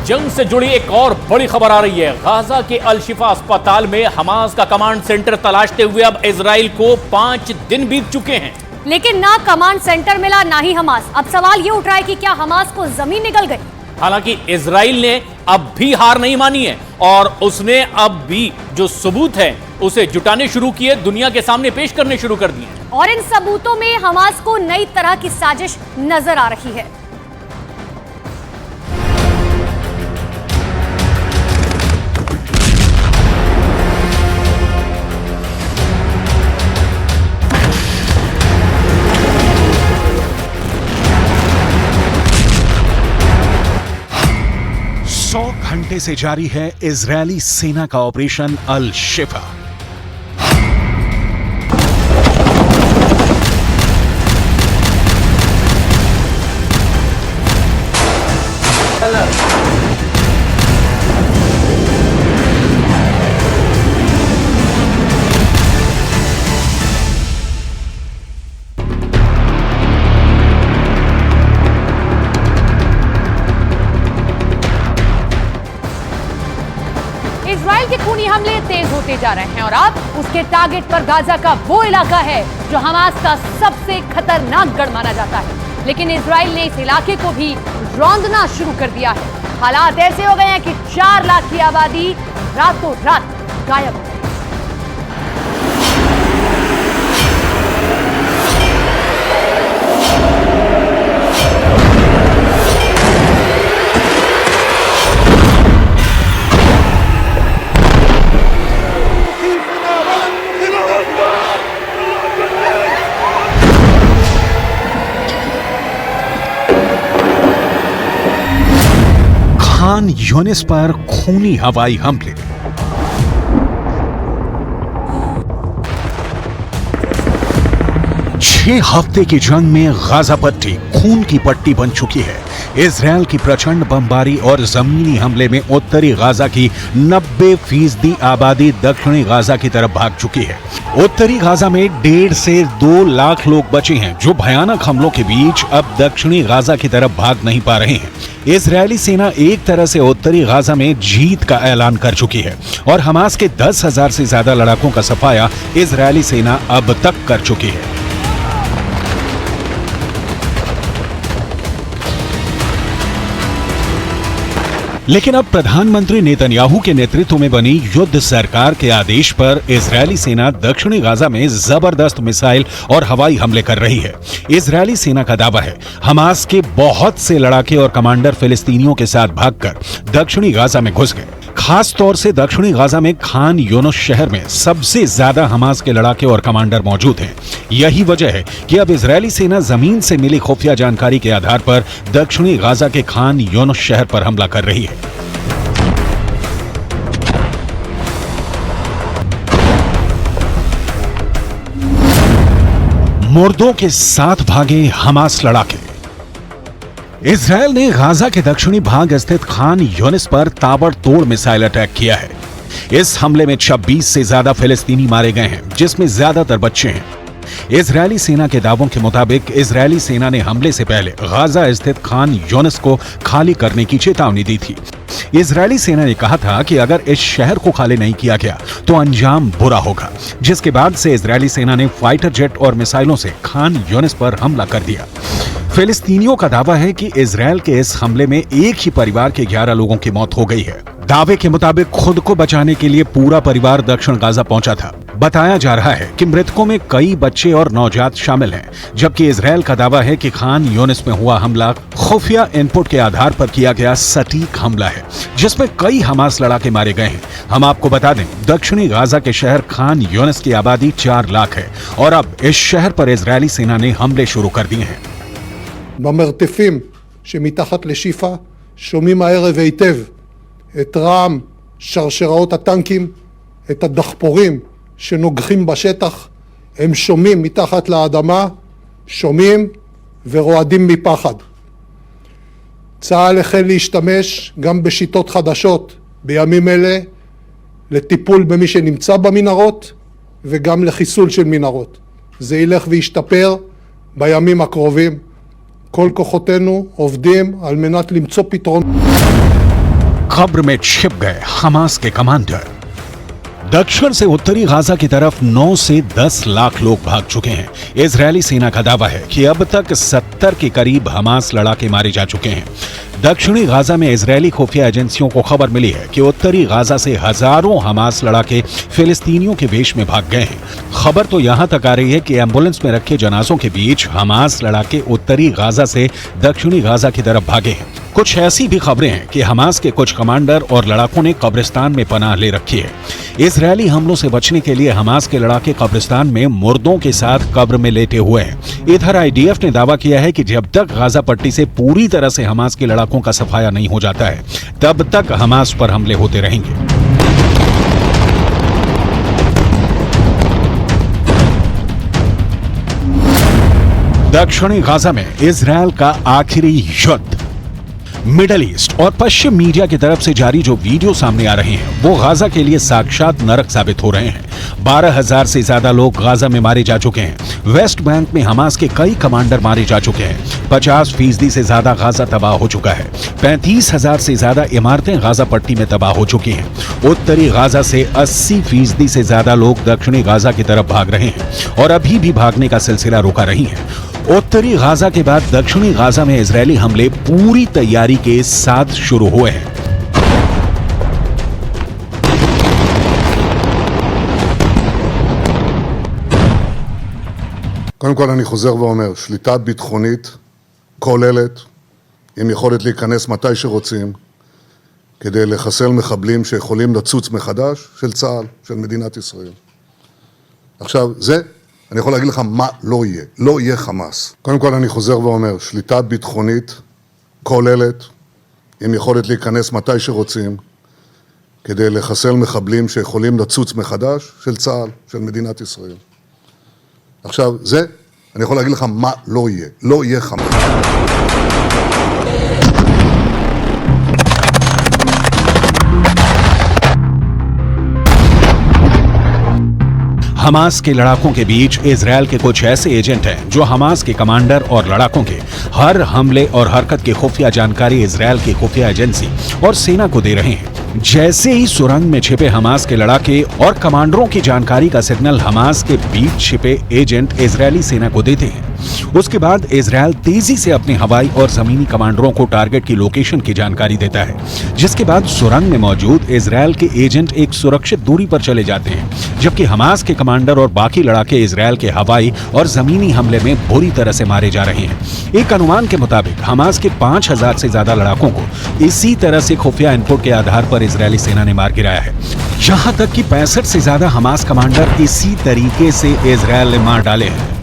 जंग से जुड़ी एक और बड़ी खबर आ रही है। गाजा के अल शिफा अस्पताल में हमास का कमांड सेंटर तलाशते हुए अब इजराइल को 5 दिन बीत चुके हैं, लेकिन ना कमांड सेंटर मिला ना ही हमास। अब सवाल ये उठ रहा है कि क्या हमास को जमीन निकल गई। हालांकि इजराइल ने अब भी हार नहीं मानी है और उसने अब भी जो सबूत है उसे जुटाने शुरू किए, दुनिया के सामने पेश करने शुरू कर दिए। और इन सबूतों में हमास को नई तरह की साजिश नजर आ रही है। घंटे से जारी है इजरायली सेना का ऑपरेशन अल शिफा। इजराइल के खूनी हमले तेज होते जा रहे हैं और अब उसके टारगेट पर गाजा का वो इलाका है जो हमास का सबसे खतरनाक गढ़ माना जाता है। लेकिन इजराइल ने इस इलाके को भी रौंदना शुरू कर दिया है। हालात ऐसे हो गए हैं कि 4 लाख की आबादी रातों रात गायब हो गई। खान यूनिस पर खूनी हवाई हमले। छह हफ्ते की जंग में गाजा पट्टी खून की पट्टी बन चुकी है। इजराइल की प्रचंड बमबारी और जमीनी हमले में उत्तरी गाजा की 90% आबादी दक्षिणी गाजा की तरफ भाग चुकी है। उत्तरी गाजा में 1.5 से 2 लाख लोग बचे हैं जो भयानक हमलों के बीच अब दक्षिणी गाजा की तरफ भाग नहीं पा रहे हैं। इजरायली सेना एक तरह से उत्तरी गाजा में जीत का ऐलान कर चुकी है और हमास के 10,000 से ज्यादा लड़ाकों का सफाया इजरायली सेना अब तक कर चुकी है। लेकिन अब प्रधानमंत्री नेतन्याहू के नेतृत्व में बनी युद्ध सरकार के आदेश पर इजरायली सेना दक्षिणी गाजा में जबरदस्त मिसाइल और हवाई हमले कर रही है। इजरायली सेना का दावा है हमास के बहुत से लड़ाके और कमांडर फिलिस्तीनियों के साथ भागकर दक्षिणी गाजा में घुस गए। खास तौर से दक्षिणी गाजा में खान यूनिस शहर में सबसे ज्यादा हमास के लड़ाके और कमांडर मौजूद हैं। यही वजह है कि अब इजरायली सेना जमीन से मिली खुफिया जानकारी के आधार पर दक्षिणी गाजा के खान यूनिस शहर पर हमला कर रही है। मुर्दों के साथ भागे हमास लड़ाके। इजरायल ने गाजा के दक्षिणी भाग स्थित खान यूनिस पर ताबड़तोड़ मिसाइल अटैक किया है। इस हमले में 26 से ज्यादा फिलिस्तीनी मारे गए हैं, जिसमें ज्यादातर बच्चे हैं। इजरायली सेना के दावों के मुताबिक इजरायली सेना ने हमले से पहले गाजा स्थित खान यूनिस को खाली करने की चेतावनी दी थी। इजरायली सेना ने कहा था कि अगर इस शहर को खाली नहीं किया गया तो अंजाम बुरा होगा, जिसके बाद से इजरायली सेना ने फाइटर जेट और मिसाइलों से खान यूनिस पर हमला कर दिया। फिलिस्तीनियों का दावा है कि इजरायल के इस हमले में एक ही परिवार के 11 लोगों की मौत हो गई है। दावे के मुताबिक खुद को बचाने के लिए पूरा परिवार दक्षिण गाजा पहुंचा था। बताया जा रहा है कि मृतकों में कई बच्चे और नौजात शामिल हैं, जबकि इजरायल का दावा है कि खान यूनिस में हुआ हमला खुफिया इनपुट के आधार पर किया गया सटीक हमला है, जिसमें कई हमास लड़ाके मारे गए हैं। हम आपको बता दें, दक्षिणी गाजा के शहर खान यूनिस की आबादी 4 लाख है और अब इस शहर पर इजरायली सेना ने हमले शुरू कर दिए हैं। במרתפים שמתחת לשיפה שומעים הערב היטב את רעם שרשראות הטנקים, את הדחפורים שנוגחים בשטח. הם שומעים מתחת לאדמה, שומעים ורועדים מפחד. צה"ל החל להשתמש גם בשיטות חדשות בימים אלה לטיפול במי שנמצא במנהרות וגם לחיסול של מנהרות. זה ילך וישתפר בימים הקרובים. כל כוחותינו עובדים על מנת למצוא פתרון. कब्र में छिप गए हमास के कमांडर। दक्षिण से उत्तरी गाजा की तरफ 9 से 10 लाख लोग भाग चुके हैं। इजरायली सेना का दावा है कि अब तक 70 के करीब हमास लड़ाके मारे जा चुके हैं। दक्षिणी गाजा में इजरायली खुफिया एजेंसियों को खबर मिली है कि उत्तरी गाजा से हजारों हमास लड़ाके फिलिस्तीनियों के वेश में भाग गए हैं। खबर तो यहां तक आ रही है कि एम्बुलेंस में रखे जनाजों के बीच हमास लड़ाके उत्तरी गाजा से दक्षिणी गाजा की तरफ भागे हैं। कुछ ऐसी भी खबरें हैं कि हमास के कुछ कमांडर और लड़ाकों ने कब्रिस्तान में पनाह ले रखी है। इजरायली हमलों से बचने के लिए हमास के लड़ाके कब्रिस्तान में मुर्दों के साथ कब्र में लेटे हुए हैं। इधर आईडीएफ ने दावा किया है कि जब तक गाजा पट्टी से पूरी तरह से हमास के लड़ाकों का सफाया नहीं हो जाता है, तब तक हमास पर हमले होते रहेंगे। दक्षिणी गाजा में इजरायल का आखिरी युद्ध। मिडल ईस्ट और पश्चिम मीडिया की तरफ से जारी जो वीडियो सामने आ रहे हैं वो गाजा के लिए साक्षात नरक साबित हो रहे हैं। 12,000 से ज्यादा लोग गाजा में मारे जा चुके हैं। वेस्ट बैंक में हमास के कई कमांडर मारे जा चुके हैं। 50% से ज्यादा गाजा तबाह हो चुका है। 35,000 से ज्यादा इमारतें गाजा पट्टी में तबाह हो चुकी हैं। उत्तरी गाजा से 80% से ज्यादा लोग दक्षिणी गाजा की तरफ भाग रहे हैं और अभी भी भागने का सिलसिला रुका नहीं है। उत्तरी गाजा के बाद दक्षिणी गाजा में इजरायली हमले पूरी तैयारी के साथ शुरू हुए हैं। קודם כל אני חוזר ואומר, שליטה ביטחונית כוללת עם יכולת להיכנס מתי שרוצים כדי לחסל מחבלים שיכולים לצוץ מחדש של צה"ל, של מדינת ישראל. עכשיו, זה אני יכול להגיד לך מה לא יהיה. לא יהיה חמאס. קודם כל אני חוזר ואומר, שליטה ביטחונית כוללת עם יכולת להיכנס מתי שרוצים כדי לחסל מחבלים שיכולים לצוץ מחדש של צה"ל, של מדינת ישראל. עכשיו, זה אני יכול להגיד לך מה לא יהיה. לא יהיה חמאס. हमास के लड़ाकों के बीच इजरायल के कुछ ऐसे एजेंट हैं जो हमास के कमांडर और लड़ाकों के हर हमले और हरकत की खुफिया जानकारी इजरायल की खुफिया एजेंसी और सेना को दे रहे हैं। जैसे ही सुरंग में छिपे हमास के लड़ाके और कमांडरों की जानकारी का सिग्नल हमास के बीच छिपे एजेंट इजरायली सेना को देते हैं, उसके बाद इजरायल तेजी से अपने हवाई और जमीनी कमांडरों को टारगेट की लोकेशन की जानकारी देता है, जिसके बाद सुरंग में मौजूद इजरायल के एजेंट एक सुरक्षित दूरी पर चले जाते हैं, जबकि हमास के कमांडर और बाकी लड़ाके इजरायल के हवाई और जमीनी हमले में बुरी तरह से मारे जा रहे हैं। एक अनुमान के मुताबिक हमास के 5,000 से ज्यादा लड़ाकों को इसी तरह से खुफिया इनपुट के आधार पर इजरायली सेना ने मार गिराया है। यहां तक कि 65 से ज्यादा हमास कमांडर इसी तरीके से इजरायल ने मार डाले हैं।